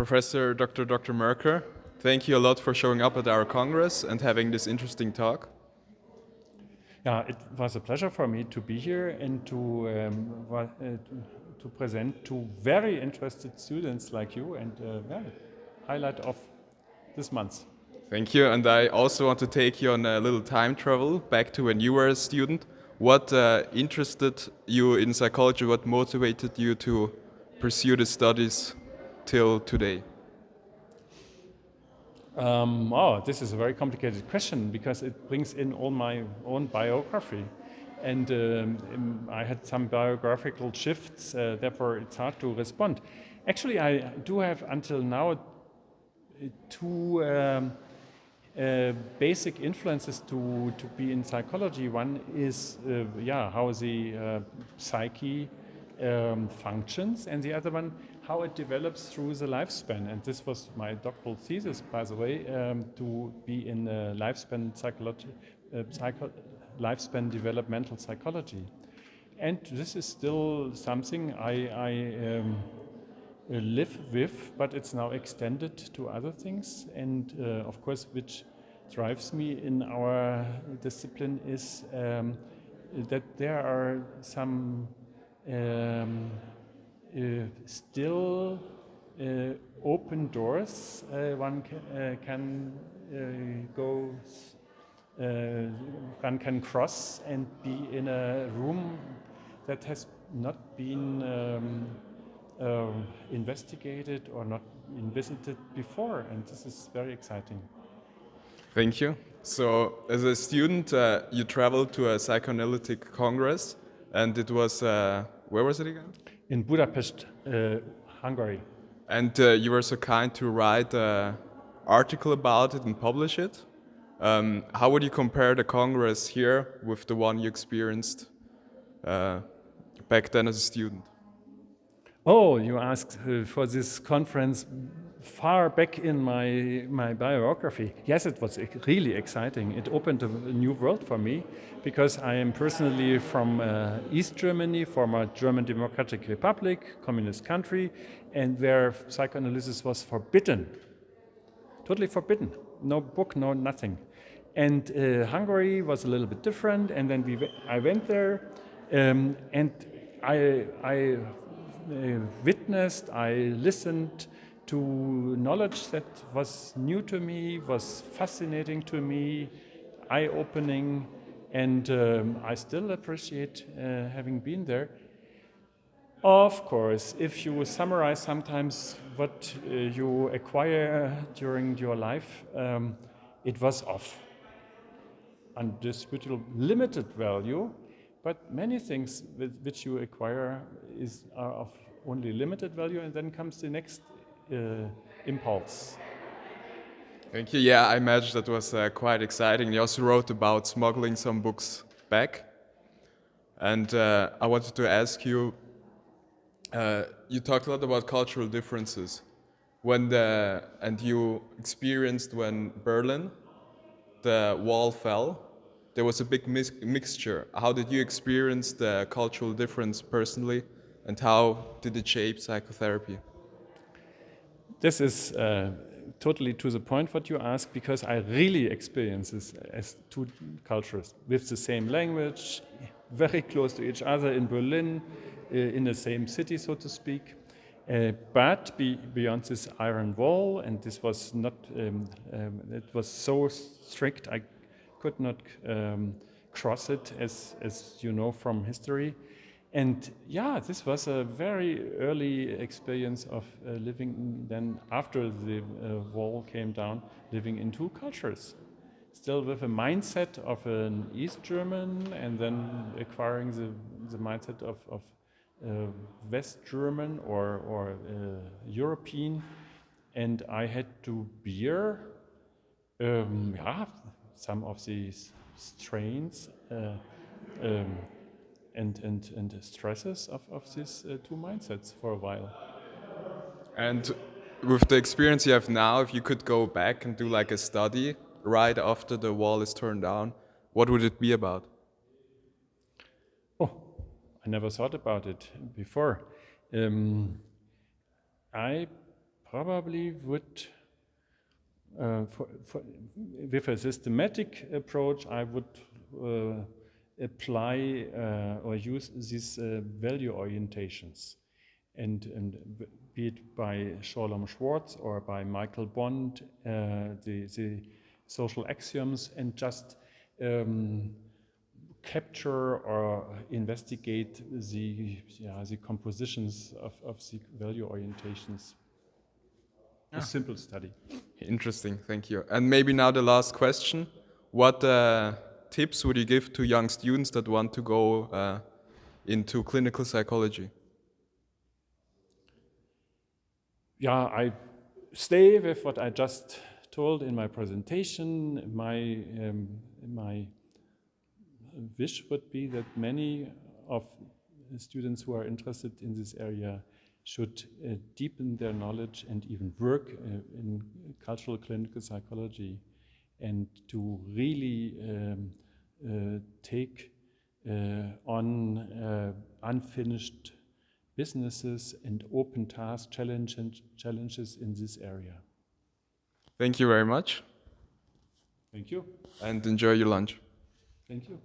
Professor Dr. Maercker, thank you a lot for showing up at our Congress and having this interesting talk. Yeah, it was a pleasure for me to be here and to present to very interested students like you and highlight of this month. Thank you, and I also want to take you on a little time travel back to when you were a student. What interested you in psychology? What motivated you to pursue the studies till today? This is a very complicated question because it brings in all my own biography. And I had some biographical shifts, therefore it's hard to respond. Actually, I do have until now two basic influences to be in psychology. One is how the psyche functions, and the other one how it develops through the lifespan. And this was my doctoral thesis, by the way, to be in lifespan psychology, lifespan developmental psychology. And this is still something I live with, but it's now extended to other things. And of course, which drives me in our discipline is that there are some still open doors one can cross and be in a room that has not been investigated or not been visited before, and this is very exciting. Thank you. So, as a student, you traveled to a psychoanalytic congress, and it was, where was it again? In Budapest, Hungary. And you were so kind to write an article about it and publish it. How would you compare the congress here with the one you experienced back then as a student? Oh, you asked for this conference far back in my biography. Yes, it was really exciting. It opened a new world for me because I am personally from East Germany, former German Democratic Republic, communist country, and where psychoanalysis was forbidden, totally forbidden. No book, no nothing. And Hungary was a little bit different, and then I went there, and I witnessed, I listened to knowledge that was new to me, was fascinating to me, eye-opening, and I still appreciate having been there. Of course, if you summarize sometimes what you acquire during your life, it was of undisputable limited value, but many things which you acquire are of only limited value, and then comes the next impulse. Thank you. Yeah, I imagine that was quite exciting. You also wrote about smuggling some books back. And I wanted to ask you, you talked a lot about cultural differences. And you experienced when Berlin, the wall fell, there was a big mixture. How did you experience the cultural difference personally, and how did it shape psychotherapy? This is totally to the point what you ask, because I really experience this as two cultures with the same language, very close to each other in Berlin, in the same city, so to speak. But beyond this iron wall, and this was not, it was so strict, I could not cross it, as you know from history. And yeah, this was a very early experience of living then after the wall came down, living in two cultures. Still with a mindset of an East German, and then acquiring the mindset of West German or European. And I had to bear some of these strains and stresses of these two mindsets for a while. And with the experience you have now, if you could go back and do like a study right after the wall is torn down, what would it be about? Oh, I never thought about it before. I probably would, with a systematic approach, I would apply or use these value orientations, and be it by Sholem Schwartz or by Michael Bond, the social axioms, and just capture or investigate the compositions of the value orientations. A simple study. Interesting, thank you. And maybe now the last question. What tips would you give to young students that want to go into clinical psychology? Yeah, I stay with what I just told in my presentation. My wish would be that many of the students who are interested in this area should deepen their knowledge and even work in cultural clinical psychology, and to really take on unfinished businesses and open task challenges in this area. Thank you very much. Thank you. And enjoy your lunch. Thank you.